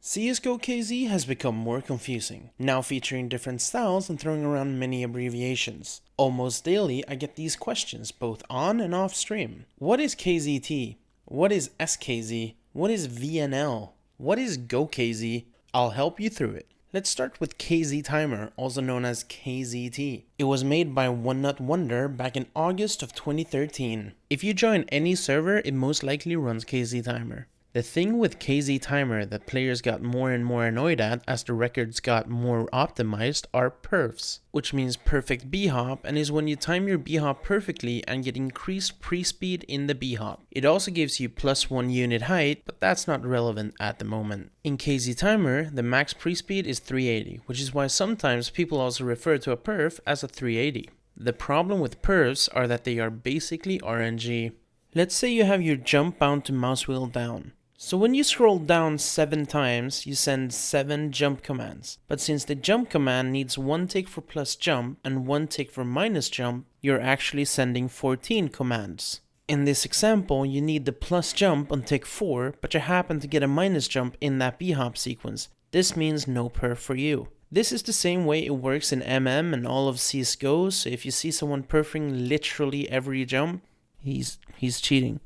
CSGO KZ has become more confusing, now featuring different styles and throwing around many abbreviations. Almost daily, I get these questions both on and off stream. What is KZT? What is SKZ? What is VNL? What is GoKZ? I'll help you through it. Let's start with KZ Timer, also known as KZT. It was made by One Nut Wonder back in August of 2013. If you join any server, it most likely runs KZ Timer. The thing with KZ Timer that players got more and more annoyed at as the records got more optimized are perfs, which means perfect B-hop and is when you time your B-hop perfectly and get increased pre-speed in the B-hop. It also gives you +1 unit height, but that's not relevant at the moment. In KZ Timer, the max pre-speed is 380, which is why sometimes people also refer to a perf as a 380. The problem with perfs are that they are basically RNG. Let's say you have your jump bound to mouse wheel down. So when you scroll down 7 times, you send 7 jump commands. But since the jump command needs 1 tick for plus jump and 1 tick for minus jump, you're actually sending 14 commands. In this example, you need the plus jump on tick 4, but you happen to get a minus jump in that B-hop sequence. This means no perf for you. This is the same way it works in MM and all of CSGO, so if you see someone perfing literally every jump, he's cheating.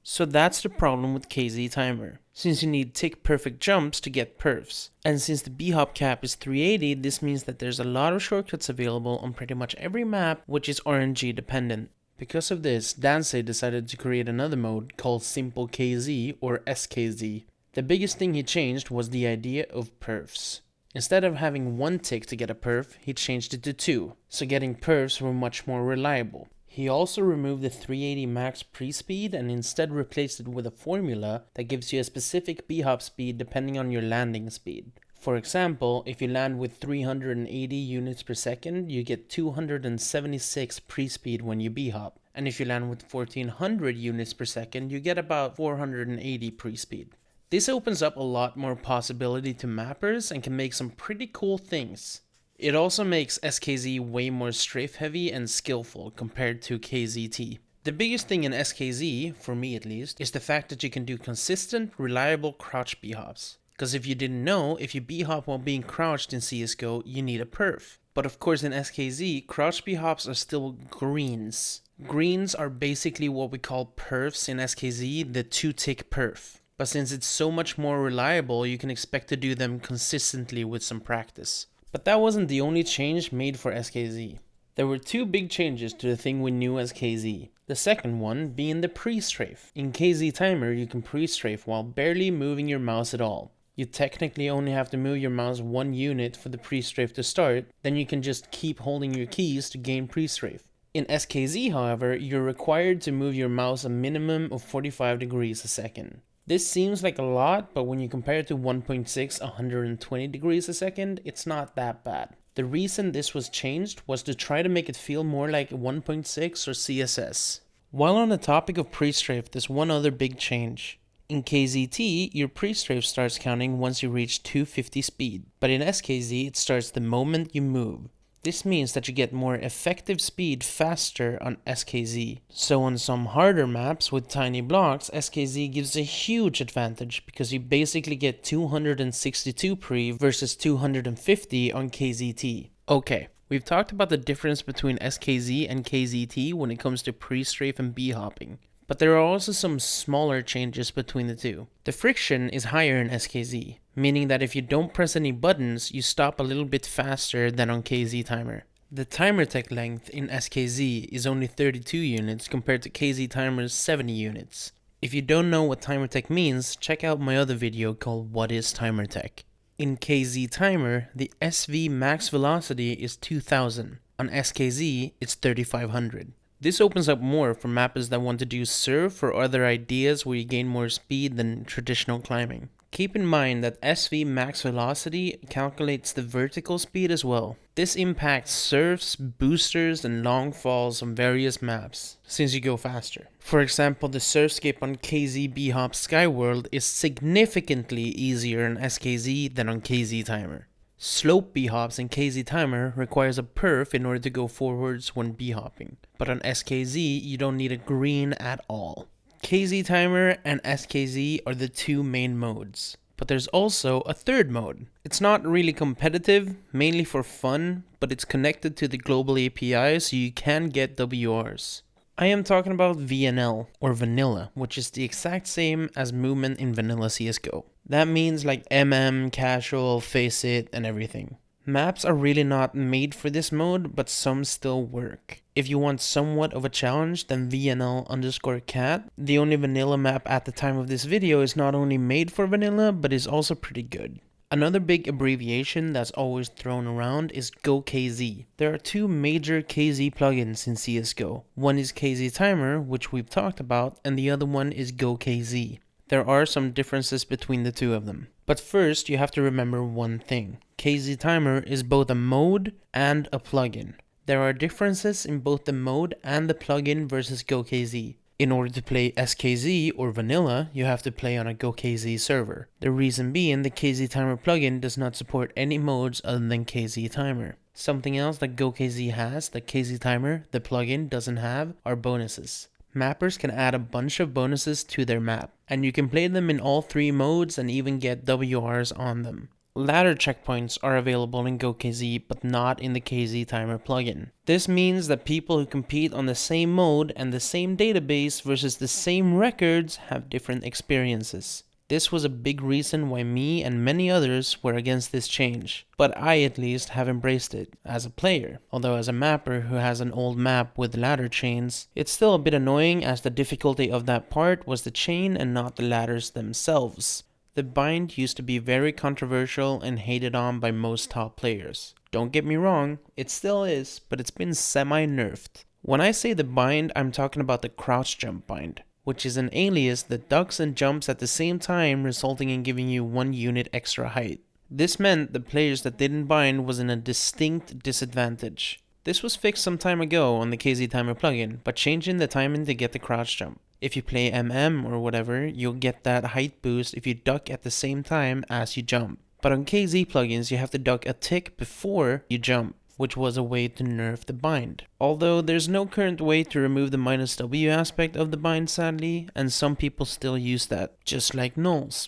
So that's the problem with KZ Timer, since you need tick perfect jumps to get perfs. And since the B-hop cap is 380, this means that there's a lot of shortcuts available on pretty much every map, which is RNG dependent. Because of this, DanZay decided to create another mode called Simple KZ or SKZ. The biggest thing he changed was the idea of perfs. Instead of having 1 tick to get a perf, he changed it to 2, so getting perfs were much more reliable. He also removed the 380 max pre-speed and instead replaced it with a formula that gives you a specific B-hop speed depending on your landing speed. For example, if you land with 380 units per second, you get 276 pre-speed when you B-hop. And if you land with 1400 units per second, you get about 480 pre-speed. This opens up a lot more possibility to mappers and can make some pretty cool things. It also makes SKZ way more strafe heavy and skillful compared to KZT. The biggest thing in SKZ, for me at least, is the fact that you can do consistent, reliable crouch B-hops. Because if you didn't know, if you B-hop while being crouched in CSGO, you need a perf. But of course in SKZ, crouch B-hops are still greens. Greens are basically what we call perfs in SKZ, the 2-tick perf. But since it's so much more reliable, you can expect to do them consistently with some practice. But that wasn't the only change made for SKZ. There were 2 big changes to the thing we knew as KZ. The second one being the Prestrafe. In KZ Timer, you can Prestrafe while barely moving your mouse at all. You technically only have to move your mouse 1 unit for the Prestrafe to start, then you can just keep holding your keys to gain Prestrafe. In SKZ, however, you're required to move your mouse a minimum of 45 degrees a second. This seems like a lot, but when you compare it to 1.6 120 degrees a second, it's not that bad. The reason this was changed was to try to make it feel more like 1.6 or CSS. While on the topic of Prestrafe, there's one other big change. In KZT, your Prestrafe starts counting once you reach 250 speed, but in SKZ it starts the moment you move. This means that you get more effective speed faster on SKZ. So on some harder maps with tiny blocks, SKZ gives a huge advantage because you basically get 262 pre versus 250 on KZT. Okay, we've talked about the difference between SKZ and KZT when it comes to pre-strafe and B-hopping. But there are also some smaller changes between the two. The friction is higher in SKZ, meaning that if you don't press any buttons, you stop a little bit faster than on KZ Timer. The timer tech length in SKZ is only 32 units compared to KZ Timer's 70 units. If you don't know what timer tech means, check out my other video called What is Timer Tech? In KZ Timer, the SV max velocity is 2000. On SKZ, it's 3500. This opens up more for mappers that want to do surf or other ideas where you gain more speed than traditional climbing. Keep in mind that SV max velocity calculates the vertical speed as well. This impacts surfs, boosters, and long falls on various maps, since you go faster. For example, the surfscape on KZ B-hop Skyworld is significantly easier on SKZ than on KZ Timer. Slope B-hops in KZ Timer requires a perf in order to go forwards when B-hopping, but on SKZ you don't need a green at all. KZ Timer and SKZ are the 2 main modes. But there's also a third mode. It's not really competitive, mainly for fun, but it's connected to the global API so you can get WRs. I am talking about VNL, or vanilla, which is the exact same as movement in vanilla CSGO. That means like MM, casual, face it, and everything. Maps are really not made for this mode, but some still work. If you want somewhat of a challenge, then VNL_cat, the only vanilla map at the time of this video, is not only made for vanilla, but is also pretty good. Another big abbreviation that's always thrown around is GoKZ. There are two major KZ plugins in CSGO. One is KZ Timer, which we've talked about, and the other one is GoKZ. There are some differences between the two of them. But first, you have to remember one thing. KZ Timer is both a mode and a plugin. There are differences in both the mode and the plugin versus GoKZ. In order to play SKZ or vanilla, you have to play on a GoKZ server. The reason being, the KZ Timer plugin does not support any modes other than KZ Timer. Something else that GoKZ has that KZ Timer, the plugin, doesn't have are bonuses. Mappers can add a bunch of bonuses to their map, and you can play them in all three modes and even get WRs on them. Ladder checkpoints are available in GoKZ but not in the KZ Timer plugin. This means that people who compete on the same mode and the same database versus the same records have different experiences. This was a big reason why me and many others were against this change, but I at least have embraced it as a player. Although as a mapper who has an old map with ladder chains, it's still a bit annoying as the difficulty of that part was the chain and not the ladders themselves. The bind used to be very controversial and hated on by most top players. Don't get me wrong, it still is, but it's been semi-nerfed. When I say the bind, I'm talking about the crouch jump bind, which is an alias that ducks and jumps at the same time, resulting in giving you 1 unit extra height. This meant the players that didn't bind was in a distinct disadvantage. This was fixed some time ago on the KZ Timer plugin, but changing the timing to get the crouch jump. If you play MM or whatever, you'll get that height boost if you duck at the same time as you jump. But on KZ plugins, you have to duck a tick before you jump, which was a way to nerf the bind. Although there's no current way to remove the -W aspect of the bind sadly, and some people still use that, just like nulls.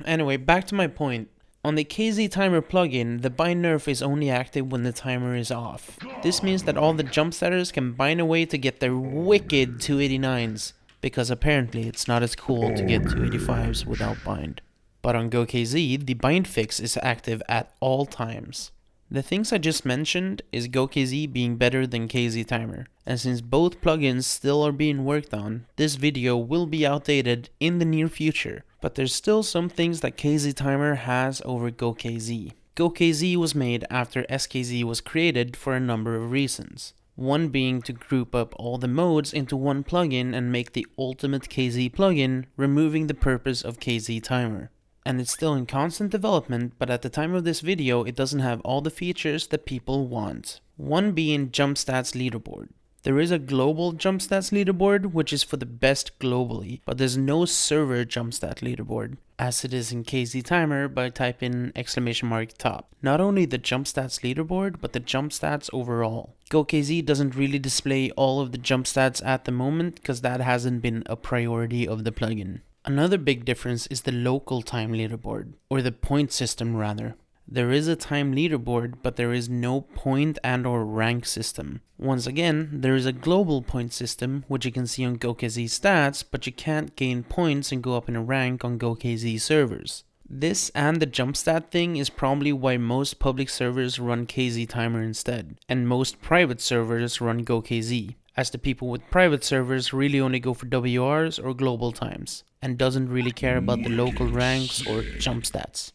Anyway, back to my point. On the KZ Timer plugin, the bind nerf is only active when the timer is off. This means that all the jump setters can bind away to get their wicked 289s, because apparently it's not as cool to get 285s without bind. But on GoKZ, the bind fix is active at all times. The things I just mentioned is GoKZ being better than KZ Timer, and since both plugins still are being worked on, this video will be outdated in the near future, but there's still some things that KZ Timer has over GoKZ. GoKZ was made after SKZ was created for a number of reasons. One being to group up all the modes into one plugin and make the ultimate KZ plugin, removing the purpose of KZ Timer. And it's still in constant development, but at the time of this video it doesn't have all the features that people want. One being jump stats leaderboard. There is a global jump stats leaderboard which is for the best globally, but there's no server jump stat leaderboard, as it is in KZ Timer by typing !top. Not only the jump stats leaderboard, but the jump stats overall. GoKZ doesn't really display all of the jump stats at the moment because that hasn't been a priority of the plugin. Another big difference is the local time leaderboard, or the point system rather. There is a time leaderboard, but there is no point and/or rank system. Once again, there is a global point system, which you can see on GoKZ stats, but you can't gain points and go up in a rank on GoKZ servers. This and the jump stat thing is probably why most public servers run KZ Timer instead, and most private servers run GoKZ, as the people with private servers really only go for WRs or global times, and doesn't really care about the local ranks or jump stats.